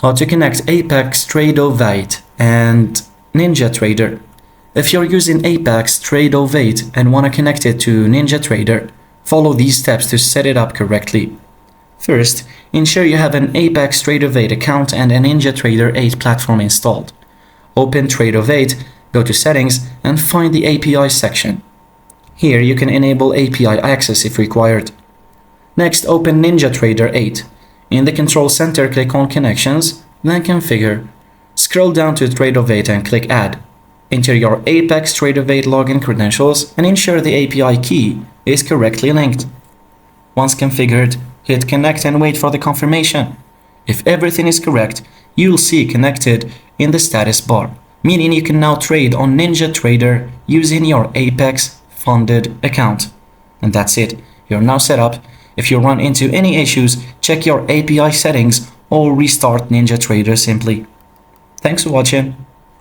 how to connect Apex Tradovate and Ninjatrader. If you're using Apex Tradovate and want to connect it to Ninjatrader, follow these steps to set it up correctly. First, ensure you have an Apex Tradovate account and a Ninjatrader 8 platform installed. Open Tradovate, go to Settings, and find the API section. Here you can enable API access if required. Next, open Ninjatrader 8. In the Control Center, click on Connections, then Configure. Scroll down to Tradovate and click Add. Enter your Apex Tradovate login credentials and ensure the API key is correctly linked. Once configured, hit Connect and wait for the confirmation. If everything is correct, you'll see Connected in the status bar, meaning you can now trade on Ninjatrader using your Apex funded account. And that's it, you're now set up. If you run into any issues, check your API settings or restart Ninjatrader simply. Thanks for watching.